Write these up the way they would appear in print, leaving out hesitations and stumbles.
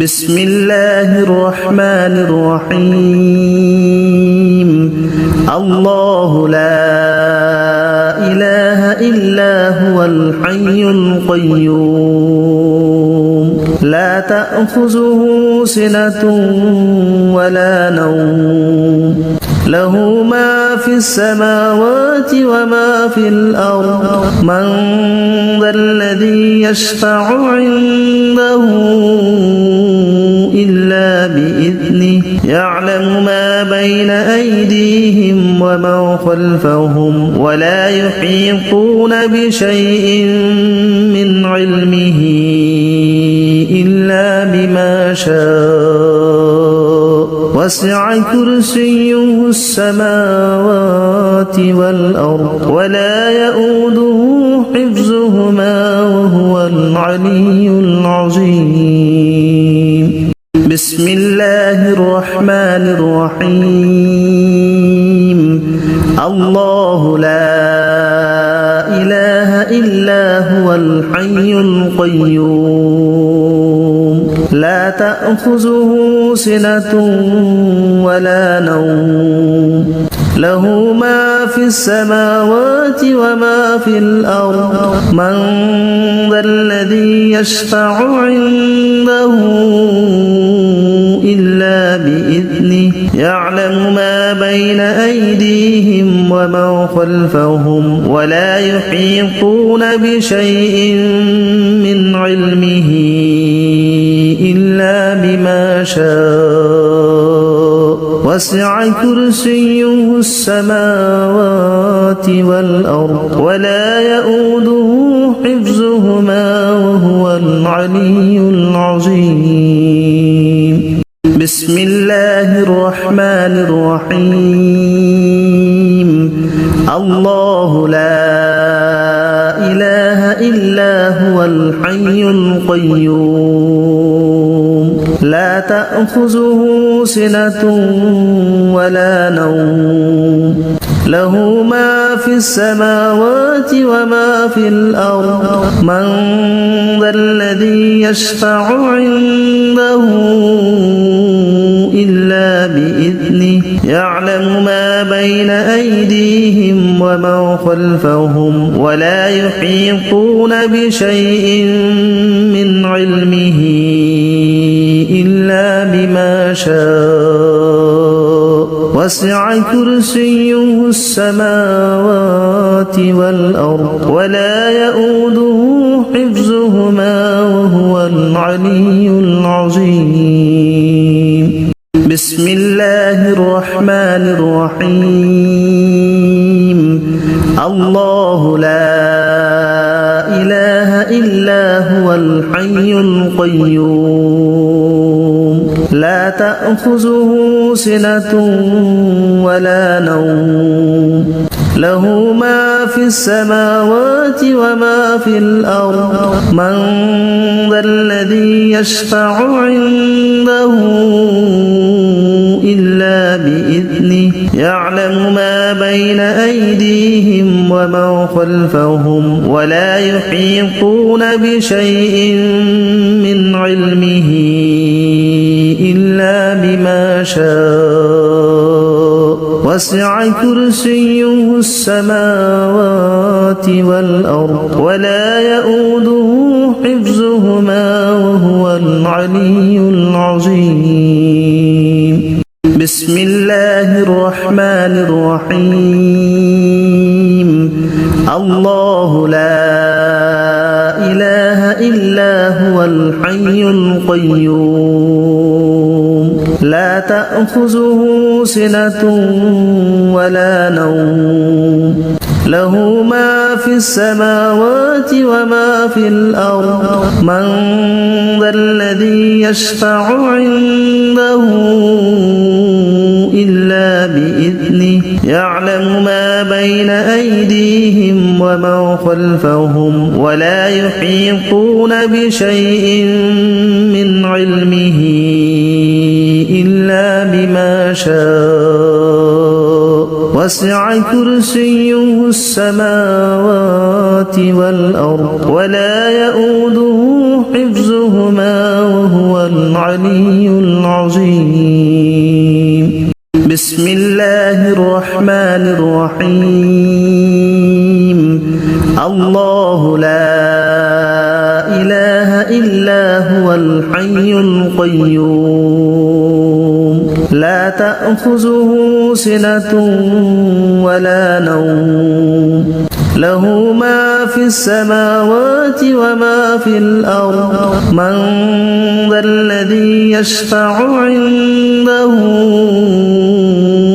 بسم الله الرحمن الرحيم الله لا إله إلا هو الحي القيوم لا تأخذه سنة ولا نوم له ما في السماوات وما في الأرض من ذا الذي يشفع عنده إلا بإذنه يعلم ما بين أيديهم وما خلفهم ولا يحيطون بشيء من علمه إلا بما شاء وسع كرسيه السماوات والأرض ولا يؤوده حفظهما وهو العلي العظيم بسم الله الرحمن الرحيم الله لا إله إلا هو الحي القيوم لا تأخذه سنة ولا نوم له ما في السماوات وما في الأرض من ذا الذي يشفع عنده إلا بإذنه يعلم ما بين أيديهم وما خلفهم ولا يحيطون بشيء من علمه إلا بما شاء وسع كرسيه السماوات والأرض ولا يؤوده حفظهما وهو العلي العظيم بسم الله الرحمن الرحيم الله لا إله إلا هو الحي القيوم لا تأخذه سنة ولا نوم له ما في السماوات وما في الأرض من ذا الذي يشفع عنده إلا بإذنه يعلم ما بين أيديهم وما خلفهم ولا يحيطون بشيء من علمه إلا بما شاء وسع كرسيه السماوات والأرض ولا يؤوده حفظهما وهو العلي العظيم بسم الله الرحمن الرحيم الله لا إله إلا هو الحي القيوم لا تأخذه سنة ولا نوم له ما في السماوات وما في الأرض من ذا الذي يشفع عنده إلا بإذنه يعلم ما بين أيديهم وما خلفهم ولا يحيطون بشيء من علمه إلا بما شاء وسع كرسيه السماوات والأرض ولا يؤوده حفظهما وهو العلي العظيم بسم الله الرحمن الرحيم الله لا إله إلا هو الحي القيوم لا تأخذه سنة ولا نوم له ما في السماوات وما في الأرض من ذا الذي يشفع عنده إلا بإذنه يعلم ما بين أيديهم وما خلفهم ولا يحيطون بشيء من علمه إلا بما شاء وسع كرسيه السماوات والأرض ولا يؤوده حفظهما وهو العلي العظيم بسم الله الرحمن الرحيم الله لا إله إلا هو الحي القيوم لا تأخذه سنة ولا نوم له ما في السماوات وما في الأرض من ذا الذي يشفع عنده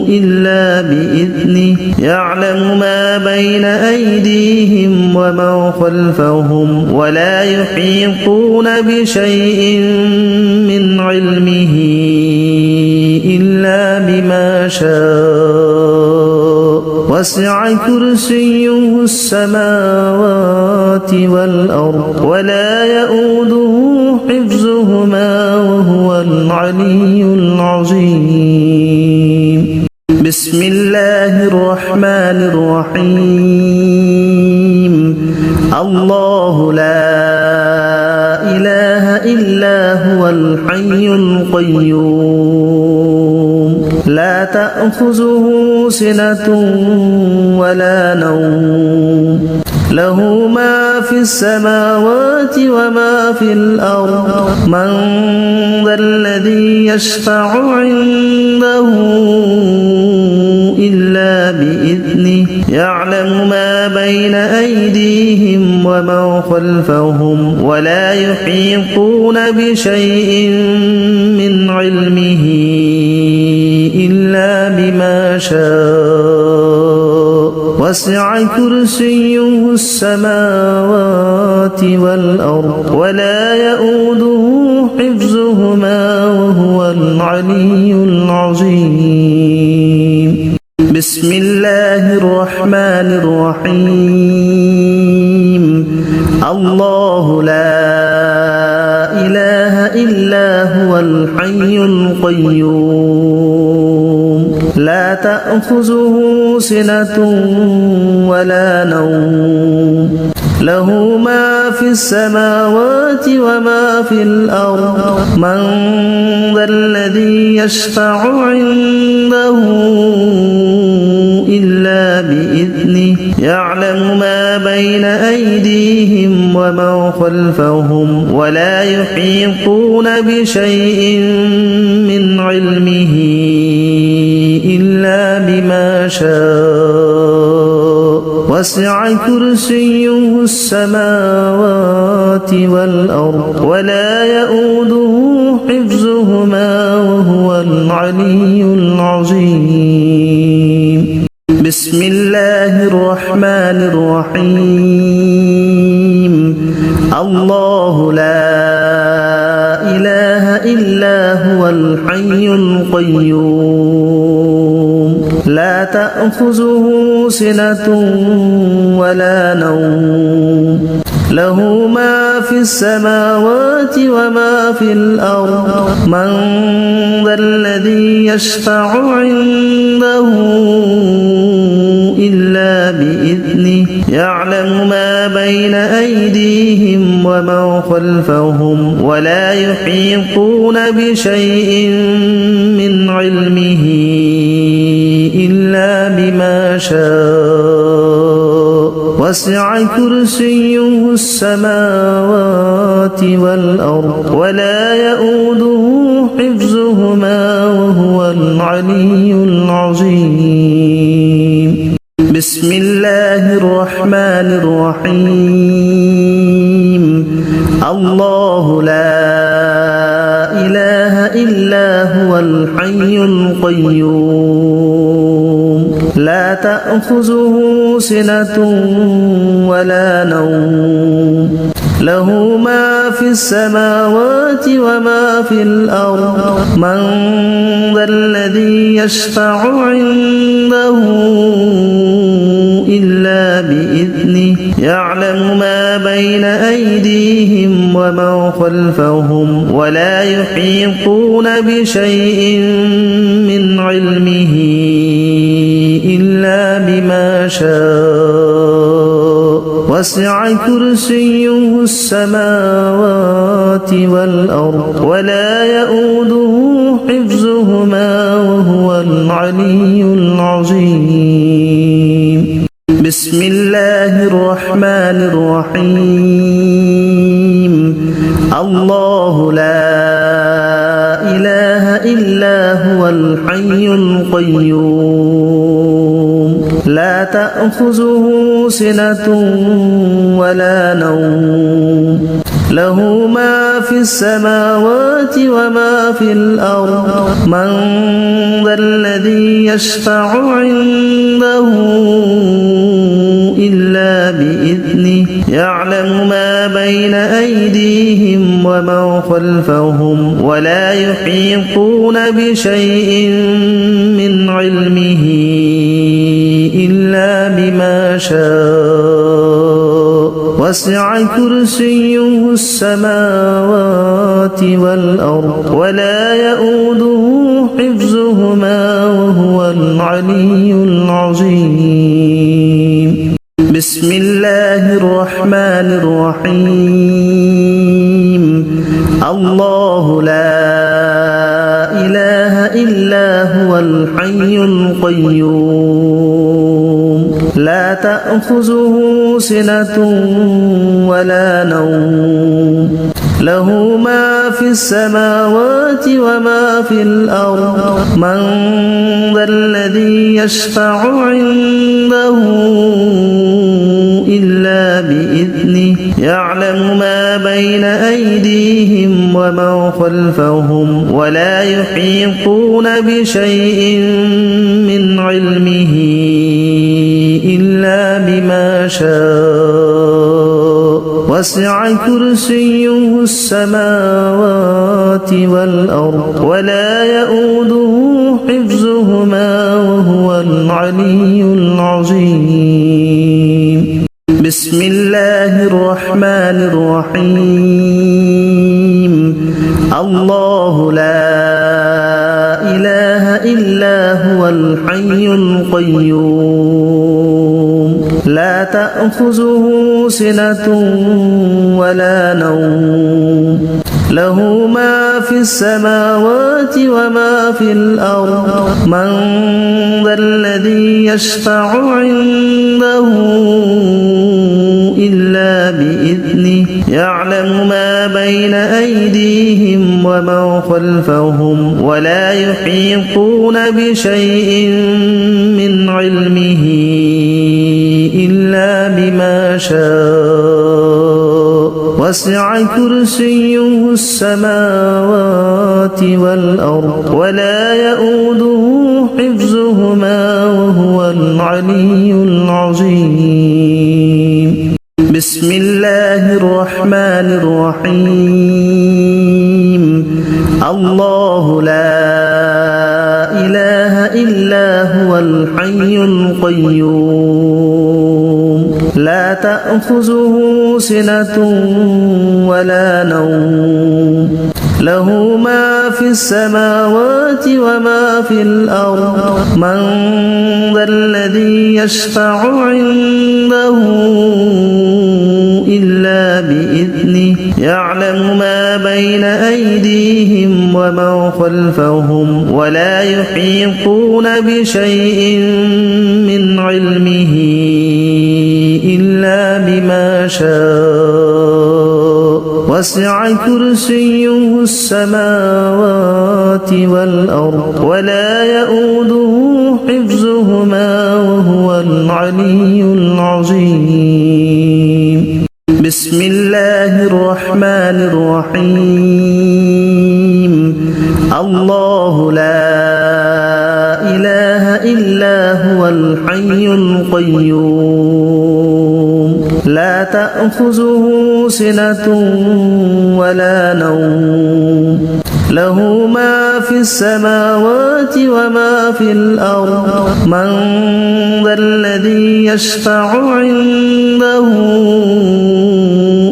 إلا بإذنه يعلم ما بين أيديهم وما خلفهم ولا يحيطون بشيء من علمه إلا بما شاء وسع كرسيه السماوات والأرض ولا يؤوده حفظهما وهو العلي العظيم بسم الله الرحمن الرحيم الله لا إله إلا هو الحي القيوم لا تأخذه سنة ولا نوم له ما في السماوات وما في الأرض من ذا الذي يشفع عنده إلا بإذنه يعلم ما بين أيديهم وما خلفهم ولا يحيطون بشيء من علمه إلا بما شاء وسع كرسيه السماوات والأرض ولا يؤوده حفظهما وهو العلي العظيم بسم الله الرحمن الرحيم الله لا إله إلا هو الحي القيوم لا تأخذه سنة ولا نوم له ما في السماوات وما في الأرض من ذا الذي يشفع عنده إلا بإذنه يعلم ما بين أيديهم وما خلفهم ولا يحيطون بشيء من علمه إلا بما شاء وسع كرسيه السماوات والأرض ولا يؤوده حفظهما وهو العلي العظيم بسم الله الرحمن الرحيم الله لا إله إلا هو الحي القيوم لا تأخذه سنة ولا نوم له ما في السماوات وما في الأرض من ذا الذي يشفع عنده إلا بإذنه يعلم ما بين أيديهم وما خلفهم ولا يحيطون بشيء من علمه إلا بما شاء وسع كرسيه السماوات والأرض ولا يؤوده حفظهما وهو العلي العظيم بسم الله الرحمن الرحيم الله لا إله إلا هو الحي القيوم لا تأخذه سنة ولا نوم له ما في السماوات وما في الأرض من ذا الذي يشفع عنده إلا بإذنه يعلم ما بين أيديهم وما خلفهم ولا يحيطون بشيء من علمه إلا بما شاء وسع كرسيه السماوات والأرض ولا يؤوده حفظهما وهو العلي العظيم. بسم الله الرحمن الرحيم. الله لا إله إلا هو الحي القيوم لا تأخذه سنة ولا نوم له ما في السماوات وما في الأرض من ذا الذي يشفع عنده إلا بإذنه يعلم ما بين أيديهم وما خلفهم ولا يحيطون بشيء من علمه إلا بما شاء وسع كرسيه السماوات والأرض ولا يؤوده حفظهما وهو العلي العظيم. بسم الله الرحمن الرحيم. الله لا إله إلا هو الحي القيوم لا تأخذه سنة ولا نوم له ما في السماوات وما في الأرض من ذا الذي يشفع عنده إلا بإذنه يعلم ما بين أيديهم وما خلفهم ولا يحيطون بشيء من علمه إلا بما شاء وسع كرسيه السماوات والأرض ولا يؤوده حفظهما وهو العلي العظيم. بسم الله الرحمن الرحيم. الله لا إله إلا هو الحي القيوم لا تأخذه سنة ولا نوم له ما في السماوات وما في الأرض من ذا الذي يشفع عنده إلا بإذنه يعلم ما بين أيديهم وما خلفهم ولا يحيطون بشيء من علمه إلا بما شاء وسع كرسيه السماوات والأرض ولا يؤوده حفظهما وهو العلي العظيم. بسم الله الرحمن الرحيم. الله لا إله إلا هو الحي القيوم لا تأخذه سنة ولا نوم له ما في السماوات وما في الأرض من ذا الذي يشفع عنده إلا بإذنه يعلم ما بين أيديهم وما خلفهم ولا يحيطون بشيء من علمه إلا بما شاء وسع كرسيه السماوات والأرض ولا يؤوده حفظهما وهو العلي العظيم. بسم الله الرحمن الرحيم. الله لا إله إلا هو الحي القيوم لا تأخذه سنة ولا نوم له ما في السماوات وما في الأرض من ذا الذي يشفع عنده إلا بإذنه يعلم ما بين أيديهم وما خلفهم ولا يحيطون بشيء من علمه إلا بما شاء وسع كرسيه السماوات والأرض ولا يؤوده حفظهما وهو العلي العظيم. بسم الله الرحمن الرحيم. الله لا إله إلا هو الحي القيوم لا تأخذه سنة ولا نوم له ما في السماوات وما في الأرض من ذا الذي يشفع عنده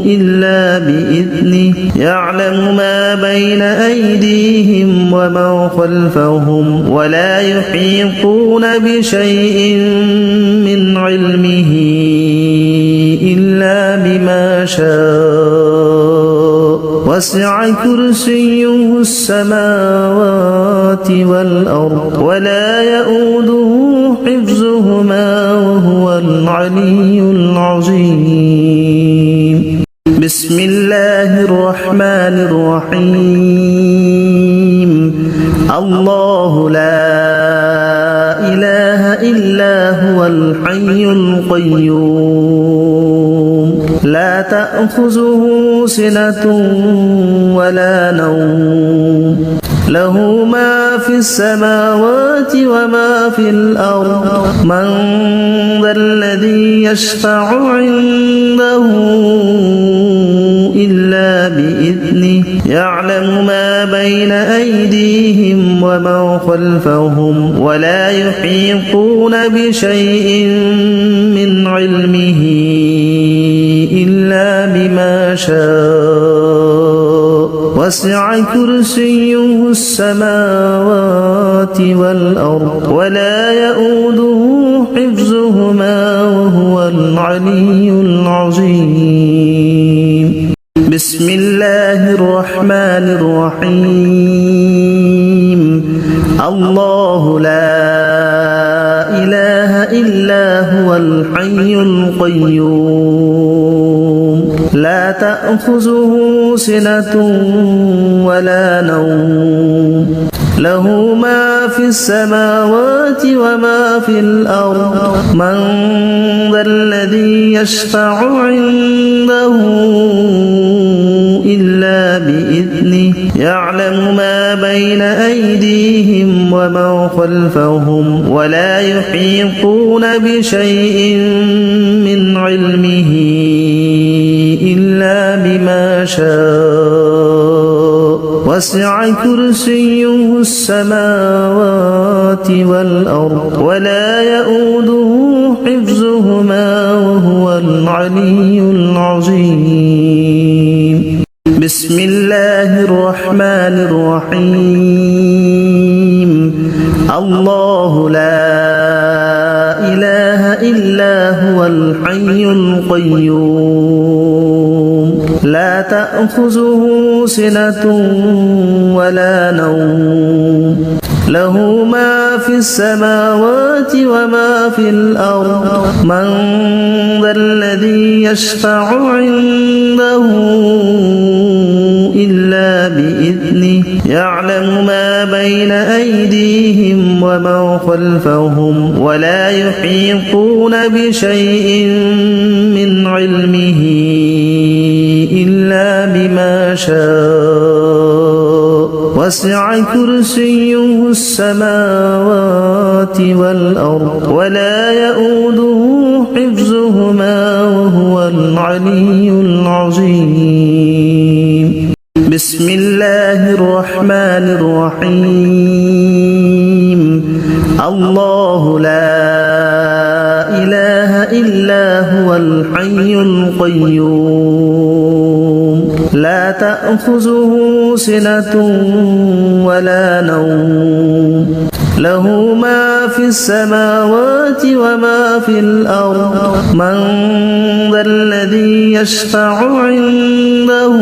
إلا بإذنه يعلم ما بين أيديهم وما خلفهم ولا يحيطون بشيء من علمه إلا شاء وسع كرسيه السماوات والأرض ولا يؤوده حفظهما وهو العلي العظيم بسم الله الرحمن الرحيم الله لا إله إلا هو الحي القيوم لا تأخذه سنة ولا نوم له ما في السماوات وما في الأرض من ذا الذي يشفع عنده إلا بإذنه يعلم ما بين أيديهم وما خلفهم ولا يحيطون بشيء من علمه إلا بما شاء وسع كرسيه السماوات والأرض ولا يؤوده حفظهما وهو العلي العظيم بسم الله الرحمن الرحيم الله لا إله إلا هو الحي القيوم لا تأخذه سنة ولا نوم له ما في السماوات وما في الأرض من ذا الذي يشفع عنده إلا بإذنه يعلم ما بين أيديهم وما خلفهم ولا يحيطون بشيء من علمه إلا بما شاء وسع كرسيه السماوات والأرض ولا يؤوده حفظهما وهو العلي العظيم بسم الله الرحمن الرحيم الله لا إله إلا هو الحي القيوم لا تأخذه سنة ولا نوم له ما في السماوات وما في الأرض من ذا الذي يشفع عنده إلا بإذنه يعلم ما بين أيديهم وما خلفهم ولا يحيطون بشيء من علمه إلا بما شاء وسع كرسيه السماوات والأرض ولا يؤوده حفظهما وهو العلي العظيم بسم الله الرحمن الرحيم الله لا إله إلا هو الحي القيوم لا تأخذه سنة ولا نوم له ما في السماوات وما في الأرض من ذا الذي يشفع عنده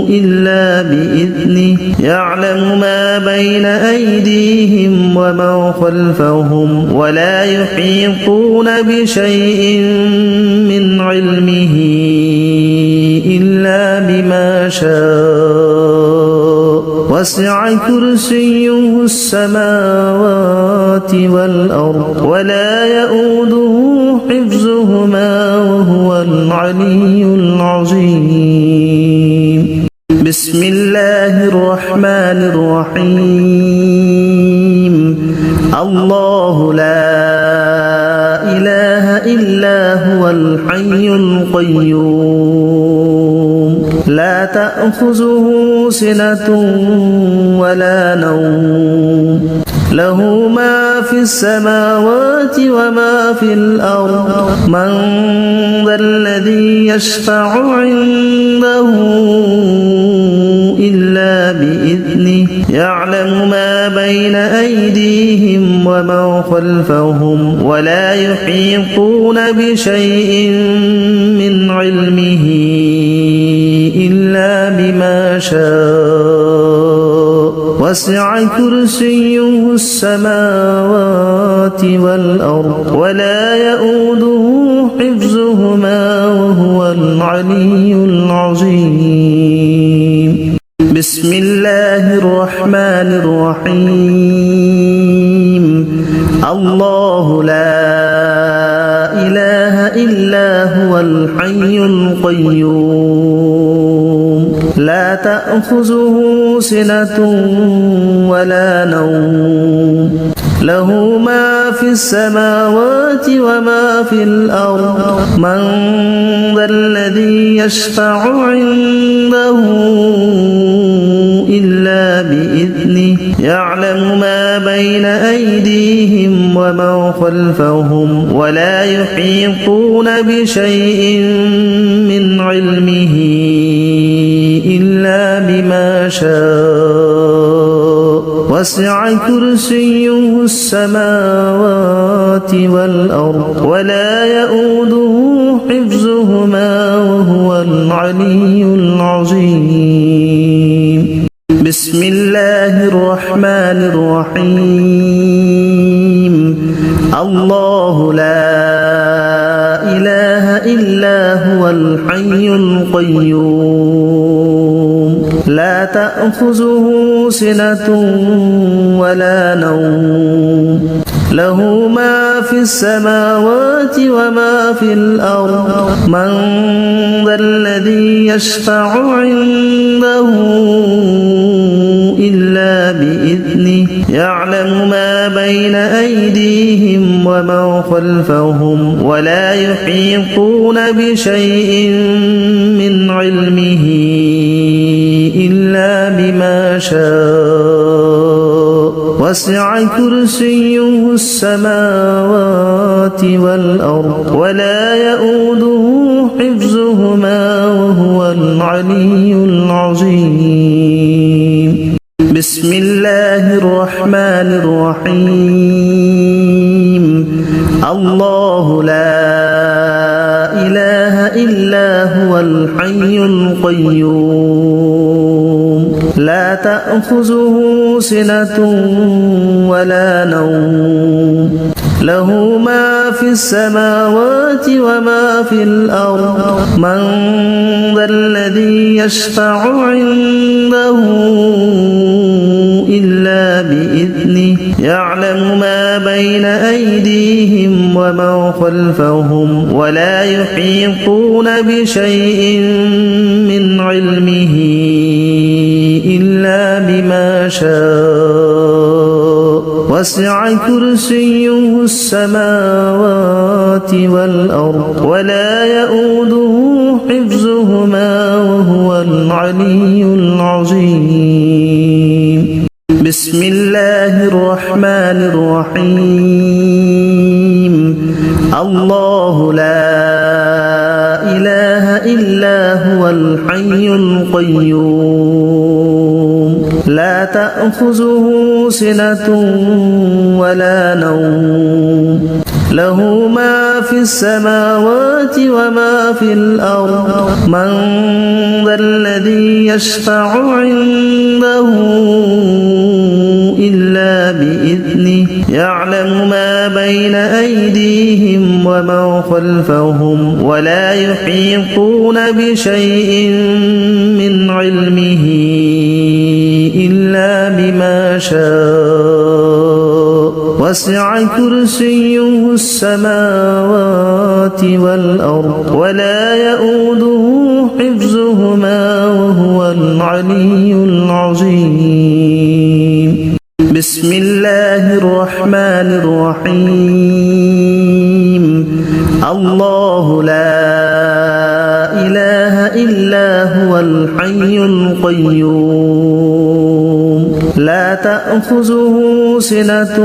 إلا بإذنه يعلم ما بين أيديهم وما خلفهم ولا يحيطون بشيء من علمه إلا بما شاء وسع كرسيه السماوات والأرض ولا يؤوده حفظهما وهو العلي العظيم بسم الله الرحمن الرحيم الله لا إله إلا هو الحي القيوم لا تأخذه سنة ولا نوم له ما في السماوات وما في الأرض من ذا الذي يشفع عنده إلا بإذنه يعلم ما بين أيديهم ومن خلفهم ولا يحيطون بشيء من علمه إلا بما شاء وسع كرسيه السماوات والأرض ولا يؤوده حفظهما وهو العلي العظيم بسم الله الرحمن الرحيم الله لا إله إلا هو الحي القيوم لا تأخذه سنة ولا نوم له ما في السماوات وما في الأرض من ذا الذي يشفع عنده إلا بإذنه يعلم ما بين أيديهم ومن خلفهم ولا يحيطون بشيء من علمه إلا بما شاء وسع كرسيه السماوات والأرض ولا يؤوده حفظهما وهو العلي العظيم بسم الله الرحمن الرحيم الله لا إله إلا هو الحي القيوم لا تأخذه سنة ولا نوم له ما في السماوات وما في الأرض من ذا الذي يشفع عنده إلا بإذنه يعلم ما بين أيديهم ومن خلفهم ولا يحيطون بشيء من علمه إلا بما شاء وسع كرسيه السماوات والأرض ولا يؤوده حفظهما وهو العلي العظيم بسم الله الرحمن الرحيم الله لا إله إلا هو الحي القيوم لا تأخذه سنة ولا نوم له ما في السماوات وما في الأرض من ذا الذي يشفع عنده إلا بإذنه يعلم ما بين أيديهم ومن خلفهم ولا يحيطون بشيء من علمه إلا بما شاء وسع كرسيه السماوات والأرض ولا يؤوده حفظهما وهو العلي العظيم بسم الله الرحمن الرحيم الله لا إله إلا هو الحي القيوم لا تأخذه سنة ولا نوم له ما في السماوات وما في الأرض من ذا الذي يشفع عنده إلا بإذنه يعلم ما بين أيديهم ومن خلفهم ولا يحيطون بشيء من علمه إلا بما شاء وسع كرسيه السماوات والأرض ولا يؤوده حفظهما وهو العلي العظيم بسم الله الرحمن الرحيم الله لا إله إلا هو الحي القيوم لا تأخذه سنة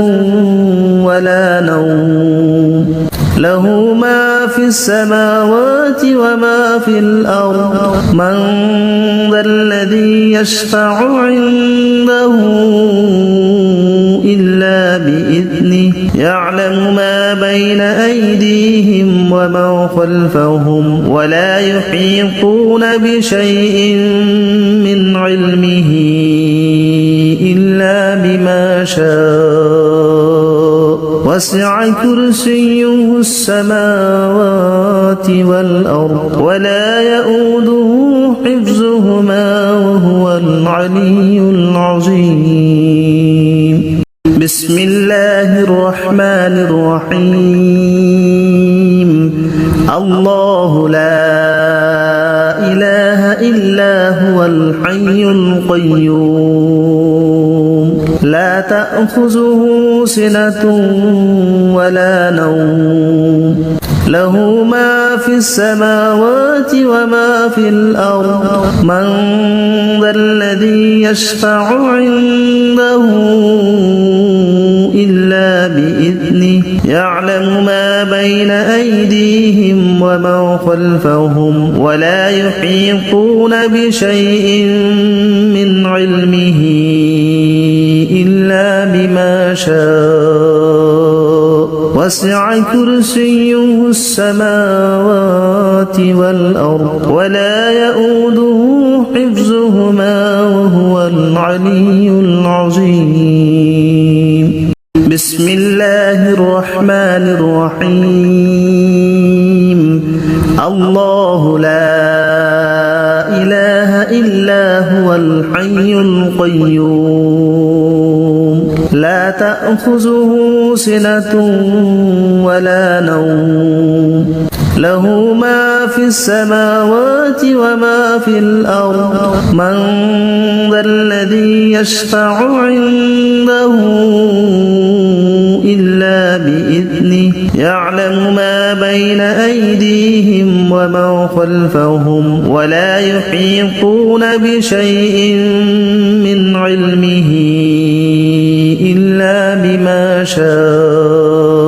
ولا نوم له ما في السماوات وما في الأرض من ذا الذي يشفع عنده إلا بإذنه يعلم ما بين أيديهم وما خلفهم ولا يحيطون بشيء من علمه إلا بما شاء وسع كرسيه السماوات والأرض ولا يؤوده حفظهما وهو العلي العظيم بسم الله الرحمن الرحيم الله لا إله إلا هو الحي القيوم لا تأخذه سنة ولا نوم له ما في السماوات وما في الأرض من ذا الذي يشفع عنده إلا بإذنه يعلم ما بين أيديهم وما خلفهم ولا يحيطون بشيء من علمه إلا بما شاء وسع كرسيه السماوات والأرض ولا يؤوده حفظهما وهو العلي العظيم بسم الله الرحمن الرحيم الله لا إله إلا هو الحي القيوم لا تأخذه سنة ولا نوم له ما في السماوات وما في الأرض من ذا الذي يشفع عنده إلا بإذنه يعلم ما بين أيديهم وما خلفهم ولا يحيطون بشيء من علمه إلا بما شاء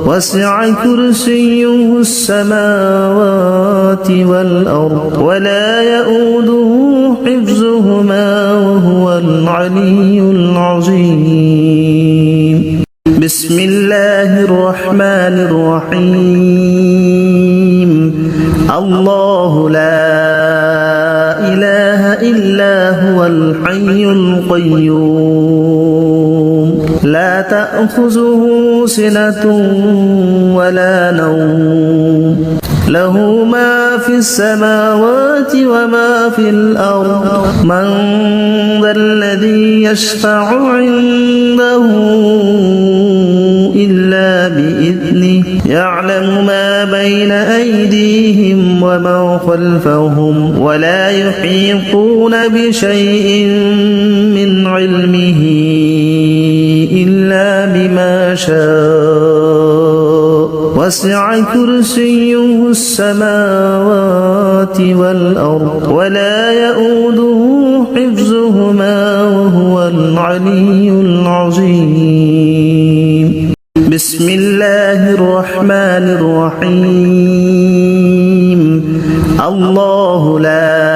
وسع كرسيه السماوات والأرض ولا يؤوده حفظهما وهو العلي العظيم بسم الله الرحمن الرحيم الله لا إله إلا هو الحي القيوم لا تأخذه سنة ولا نوم له ما في السماوات وما في الأرض من ذا الذي يشفع عنده إلا بإذنه يعلم ما بين أيديهم وما خلفهم ولا يحيطون بشيء من علمه إلا بما شاء وسع كرسيه السماوات والأرض ولا يؤوده حفظهما وهو العلي العظيم بسم الله الرحمن الرحيم الله لا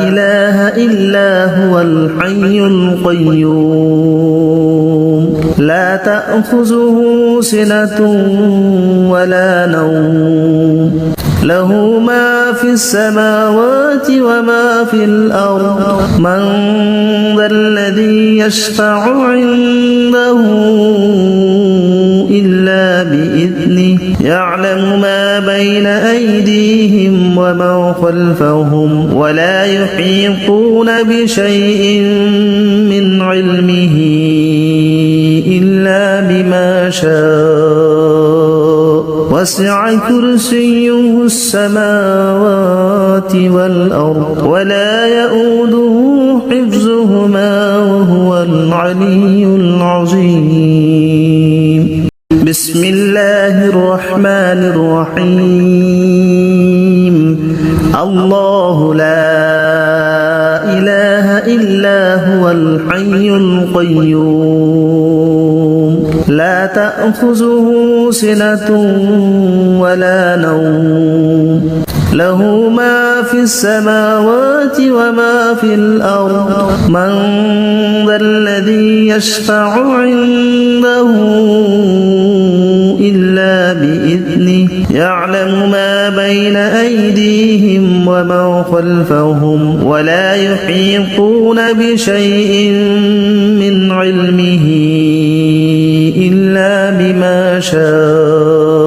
إله إلا هو الحي القيوم لا تأخذه سنة ولا نوم له ما في السماوات وما في الأرض من ذا الذي يشفع عنده إلا بإذنه يعلم ما بين أيديهم وما خلفهم ولا يحيطون بشيء من علمه إلا بما شاء وسع كرسيه السماوات والأرض ولا يؤوده حفظهما وهو العلي العظيم بسم الله الرحمن الرحيم الله لا إله إلا هو الحي القيوم لا تأخذه سنة ولا نوم له ما في السماوات وما في الأرض من ذا الذي يشفع عنده إلا بإذنه يعلم ما بين أيديهم وما خلفهم ولا يحيطون بشيء من علمه إلا بما شاء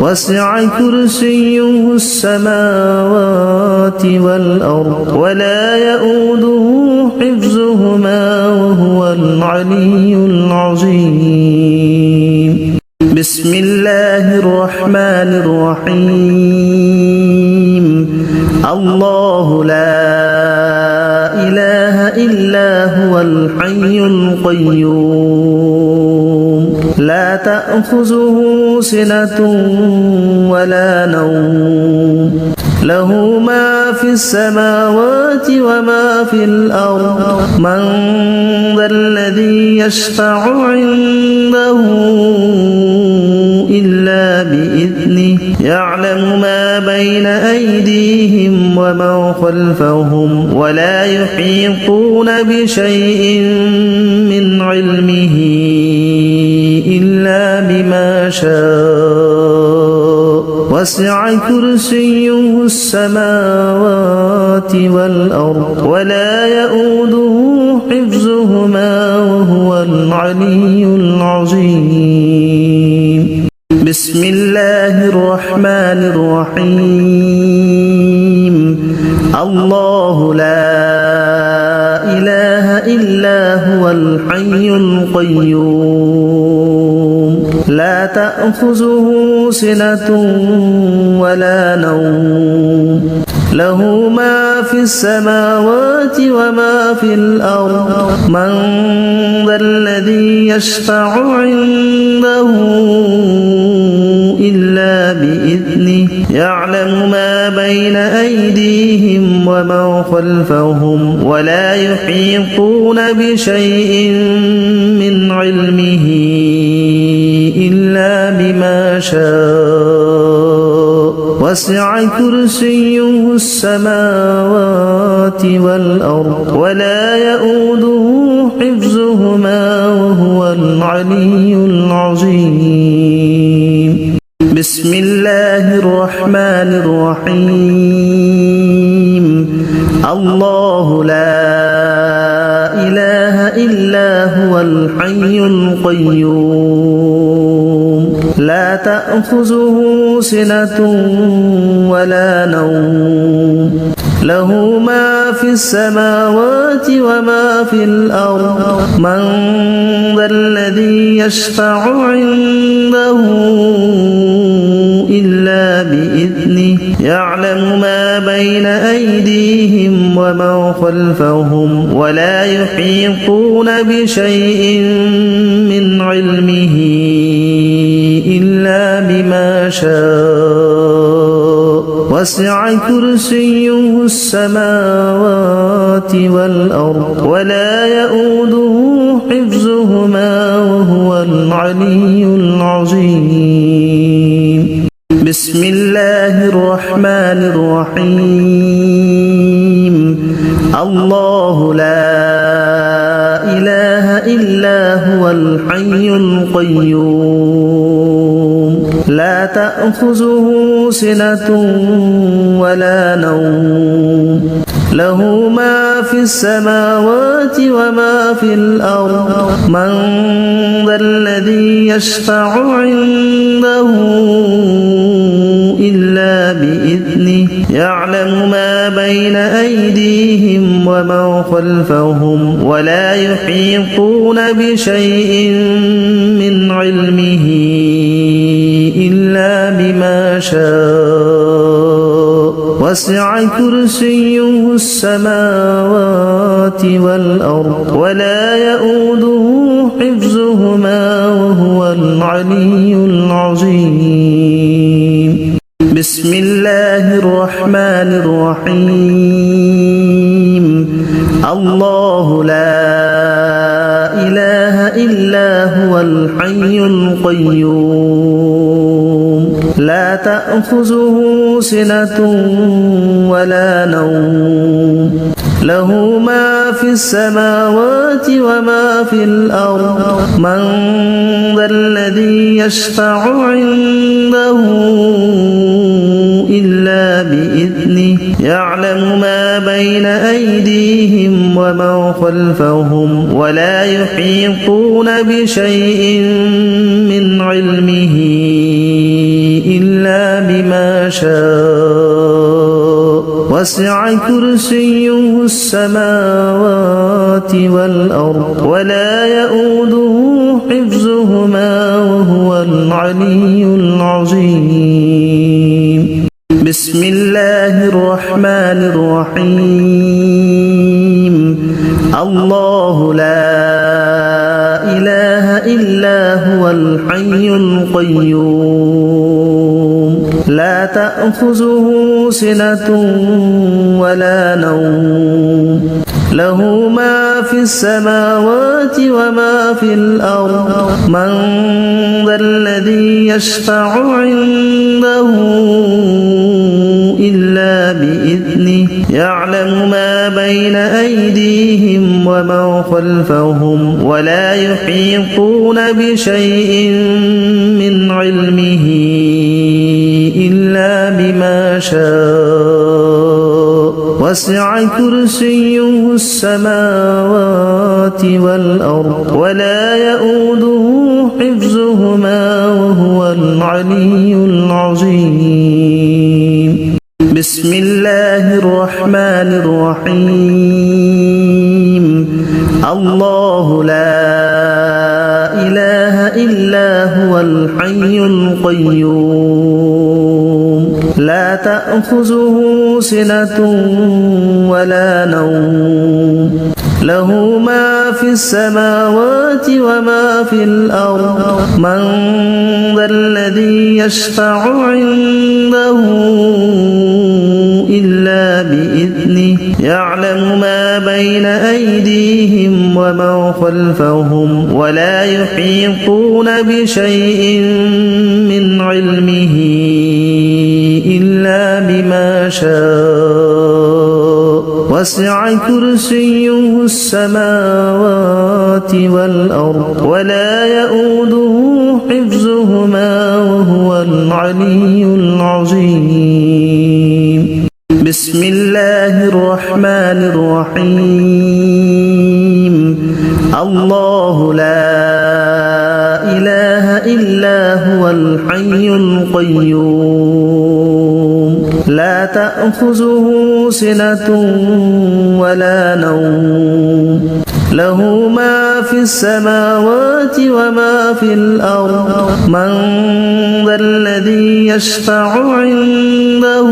وسع كرسيه السماوات والأرض ولا يؤوده حفظهما وهو العلي العظيم بسم الله الرحمن الرحيم الله لا إله إلا هو الحي القيوم لا تأخذه سنة ولا نوم له ما في السماوات وما في الأرض من ذا الذي يشفع عنده إلا بإذنه يعلم ما بين أيديهم وما خلفهم ولا يحيطون بشيء من علمه إلا بما شاء وسع كرسيه السماوات والأرض ولا يؤوده حفظهما وهو العلي العظيم بسم الله الرحمن الرحيم الله لا إله إلا هو الحي القيوم لا تأخذه سنة ولا نوم له ما في السماوات وما في الأرض من ذا الذي يشفع عنده إلا بإذنه يعلم ما بين أيديهم وما خلفهم ولا يحيطون بشيء من علمه إلا بما شاء وسع كرسيه السماوات والأرض ولا يؤوده حفظهما وهو العلي العظيم بسم الله الرحمن الرحيم الله لا إله إلا هو الحي القيوم لا تأخذه سنة ولا نوم له ما في السماوات وما في الأرض من ذا الذي يشفع عنده إلا بإذنه يعلم ما بين أيديهم وما خلفهم ولا يحيطون بشيء من علمه إلا بما شاء وسع كرسيه السماوات والأرض ولا يؤوده حفظهما وهو العلي العظيم بسم الله الرحمن الرحيم الله لا إله إلا هو الحي القيوم لا تأخذه سنة ولا نوم له ما في السماوات وما في الأرض من ذا الذي يشفع عنده إلا بإذنه يعلم ما بين أيديهم وما خلفهم ولا يحيطون بشيء من علمه إلا بما شاء وسع كرسيه السماوات والأرض ولا يؤوده حفظهما وهو العلي العظيم بسم الله الرحمن الرحيم الله لا إله إلا هو الحي القيوم لا تأخذه سنة ولا نوم له ما في السماوات وما في الأرض من ذا الذي يشفع عنده إلا بإذنه يعلم ما بين أيديهم وما خلفهم ولا يحيطون بشيء من علمه إلا بما شاء وسع كرسيه السماوات والأرض ولا يؤوده حفظهما وهو العلي العظيم بسم الله الرحمن الرحيم الله لا إله إلا هو الحي القيوم لا تأخذه سنة ولا نوم له ما في السماوات وما في الأرض من ذا الذي يشفع عنده إلا بإذنه يعلم ما بين أيديهم وما خلفهم ولا يحيطون بشيء من علمه إلا بما شاء وسع كرسيه السماوات والأرض ولا يؤوده حفظهما وهو العلي العظيم بسم الله الرحمن الرحيم الله لا إله إلا هو الحي القيوم لا تأخذه سنة ولا نوم له ما في السماوات وما في الأرض من ذا الذي يشفع عنده إلا بإذنه يعلم ما بين أيديهم وما خلفهم ولا يحيطون بشيء من علمه إلا بما شاء وسع كرسيه السماوات والأرض ولا يؤوده حفظهما وهو العلي العظيم بسم الله الرحمن الرحيم الله لا إله إلا هو الحي القيوم لا تأخذه سنة ولا نوم له ما في السماوات وما في الأرض من ذا الذي يشفع عنده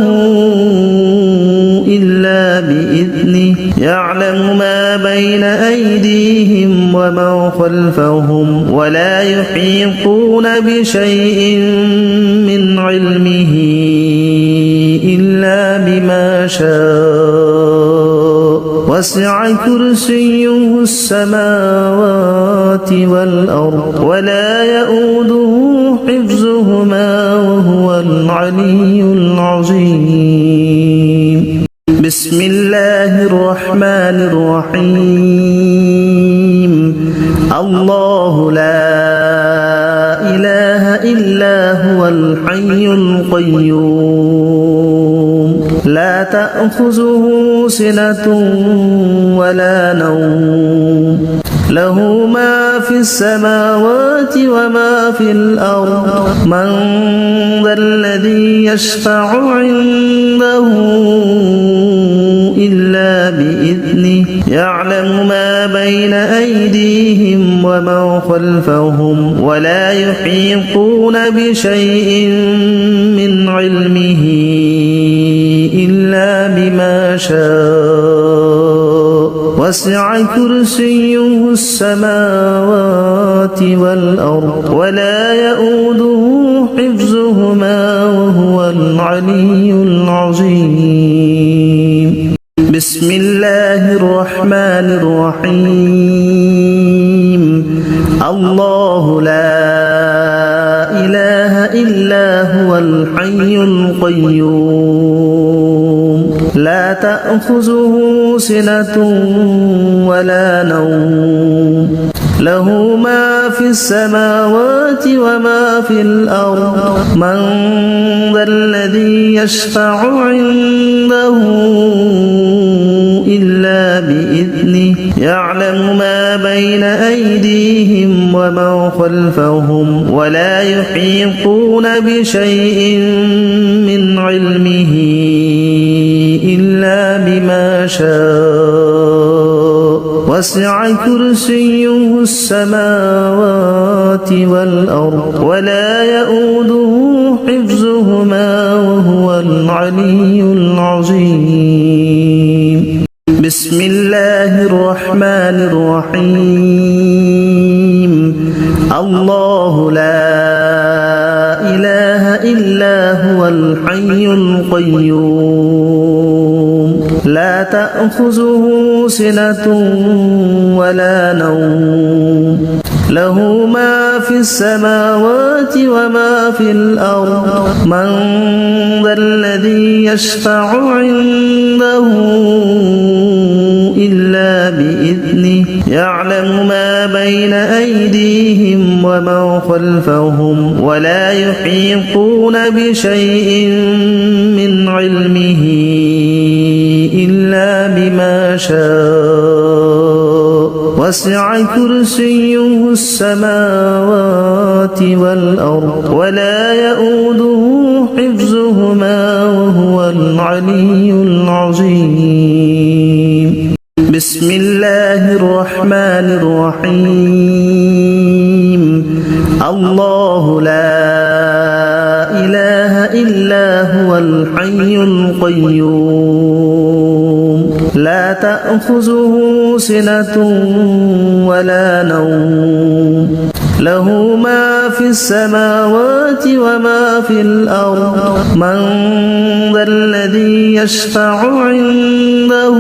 إلا بإذنه يعلم ما بين أيديهم وما خلفهم ولا يحيطون بشيء من علمه إلا بما شاء وسع كرسيه السماوات والأرض ولا يؤوده حفظهما وهو العلي العظيم بسم الله الرحمن الرحيم الله لا إله إلا هو الحي القيوم لا تأخذه سنة ولا نوم له ما في السماوات وما في الأرض من ذا الذي يشفع عنده إلا بإذنه يعلم ما بين أيديهم وما خلفهم ولا يحيطون بشيء من علمه إلا بما شاء وسع كرسيه السماوات والأرض ولا يؤوده حفظهما وهو العلي العظيم بسم الله الرحمن الرحيم الله لا إله إلا هو الحي القيوم لا تأخذه سنة ولا نوم له ما في السماوات وما في الأرض من ذا الذي يشفع عنده إلا بإذنه يعلم ما بين أيديهم وما خلفهم ولا يحيطون بشيء من علمه إلا بما شاء وسع كرسيه السماوات والأرض ولا يؤوده حفظهما وهو العلي العظيم بسم الله الرحمن الرحيم الله لا إله إلا هو الحي القيوم لا تأخذه سنة ولا نوم له ما في السماوات وما في الأرض من ذا الذي يشفع عنده إلا بإذنه يعلم ما بين أيديهم وما خلفهم ولا يحيطون بشيء من علمه إلا بما شاء وسع كرسيه السماوات والأرض ولا يؤوده حفظهما وهو العلي العظيم بسم الله الرحمن الرحيم الله لا إله إلا هو الحي القيوم لا تأخذه سنة ولا نوم له ما في السماوات وما في الأرض من ذا الذي يشفع عنده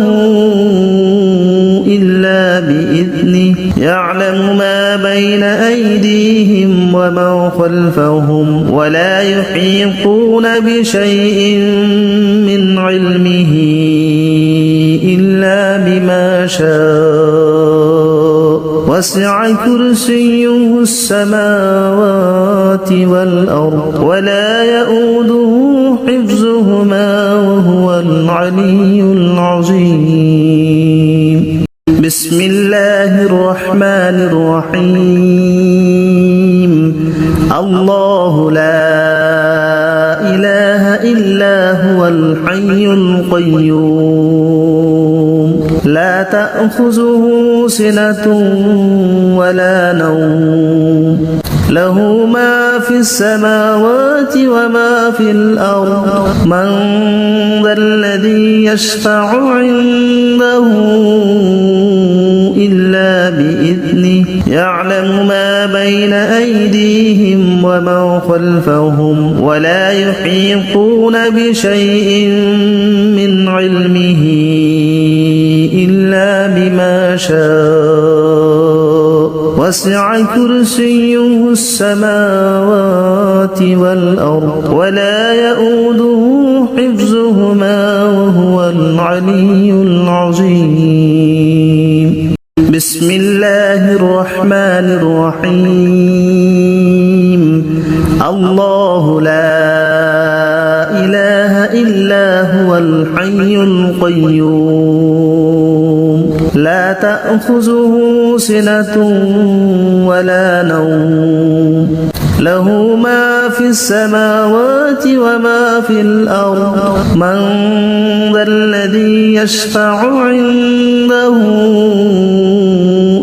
إلا بإذنه يعلم ما بين أيديهم وما خلفهم ولا يحيطون بشيء من علمه إلا بما شاء وسع كرسيه السماوات والأرض ولا يؤوده حفظهما وهو العلي العظيم بسم الله الرحمن الرحيم الله لا إله إلا هو الحي القيوم لا تأخذه سنة ولا نوم له ما في السماوات وما في الأرض من ذا الذي يشفع عنده إلا بإذنه يعلم ما بين أيديهم وما خلفهم ولا يحيطون بشيء من علمه إلا بما شاء وسع كرسيه السماوات والأرض ولا يؤوده حفظهما وهو العلي العظيم بسم الله الرحمن الرحيم الله لا إله إلا هو الحي القيوم لا تأخذه سنة ولا نوم له ما في السماوات وما في الأرض من ذا الذي يشفع عنده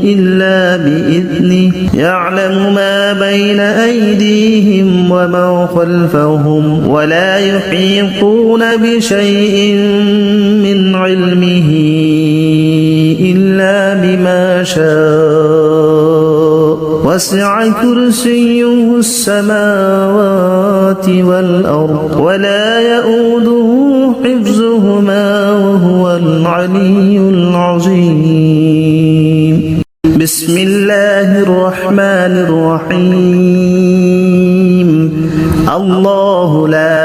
إلا بإذنه يعلم ما بين أيديهم وما خلفهم ولا يحيطون بشيء من علمه إلا بما شاء وسع كرسيه السماوات والأرض ولا يؤوده حفظهما وهو العلي العظيم بسم الله الرحمن الرحيم الله لا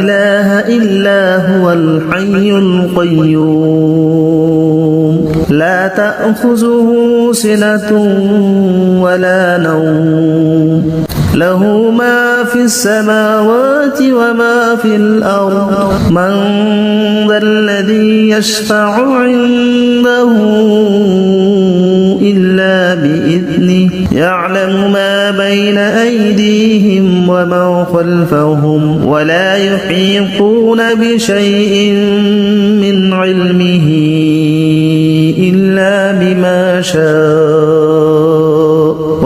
إله إلا هو الحي القيوم لا تأخذه سنة ولا نوم له ما في السماوات وما في الأرض من ذا الذي يشفع عنده إلا بإذنه يعلم ما بين أيديهم وما خلفهم ولا يحيطون بشيء من علمه إلا بما شاء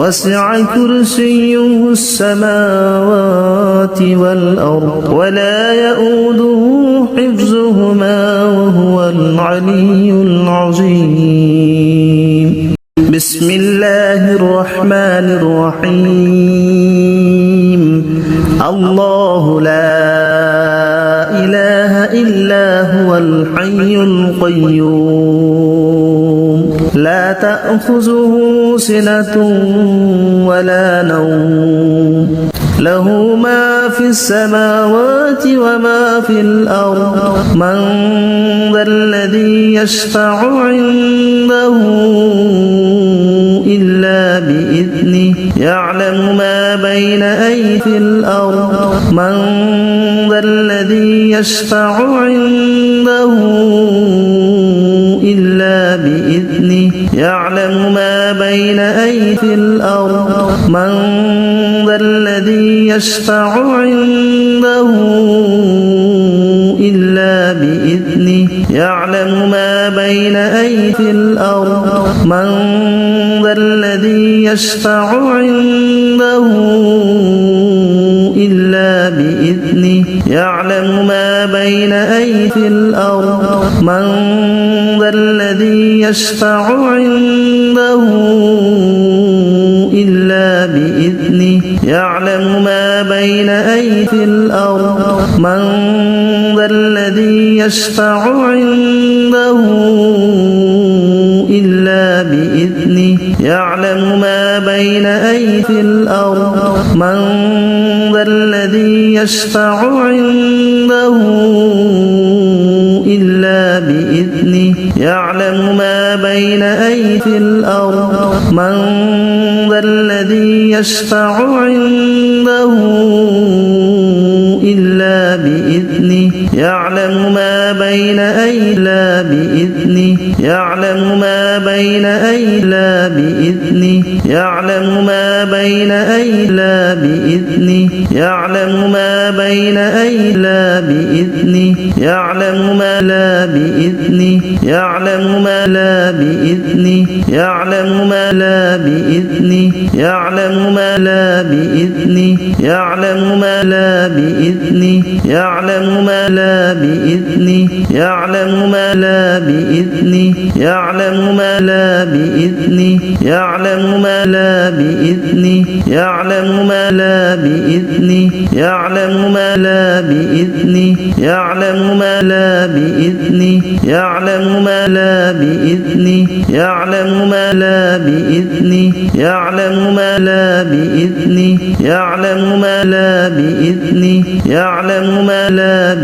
وسع كرسيه السماوات والأرض ولا يؤوده حفظهما وهو العلي العظيم بسم الله الرحمن الرحيم الله لا إله إلا هو الحي القيوم لا تأخذه سنة ولا نوم له ما في السماوات وما في الأرض من ذا الذي يشفع عنده إلا بإذنه يعلم ما بين أيدي الأرض من ذا الذي يشفع عنده إلا بإذنه يعلم ما بين أيدي الأرض من ذا الذي يشفع عنده إلا بإذنه يعلم ما بين أيدي الأرض من ذا الذي يشفع عنده إلا بإذنه يعلم ما بين أيدي الأرض من ذا الذي يشفع عنده إلا بإذنه يعلم ما بين أيدي الأرض من ذا الذي يشفع عنده إلا بإذنه يعلم ما بين أيدي الأرض من ذا الذي يشفع عنده إلا بإذنه يعلم ما بين أيدي الأرض من ذا الذي يشفع عنده إلا بإذنه يعلم ما بين أيدي بإذنه يعلم ما بين أيدي بإذنه يعلم ما بين أيدي بإذنه يعلم ما بين أيدي بإذنه يعلم ما لا بإذنه يعلم ما لا بإذنه يعلم ما لا بإذنه يعلم ما لا بإذنه يعلم ما لا بإذنه يعلم ما لا بإذنه يعلم ما لا بإذنه يعلم ما لا بإذنه يعلم ما لا بإذنه يعلم ما لا بإذنه يعلم ما لا بإذنه يعلم ما لا بإذنه يعلم ما لا بإذنه يعلم ما لا بإذنه يعلم ما لا بإذنه يعلم ما لا بإذنه يعلم ما لا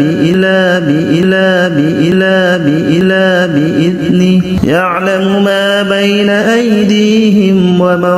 بإذنه يعلم ما بين أيديهم وما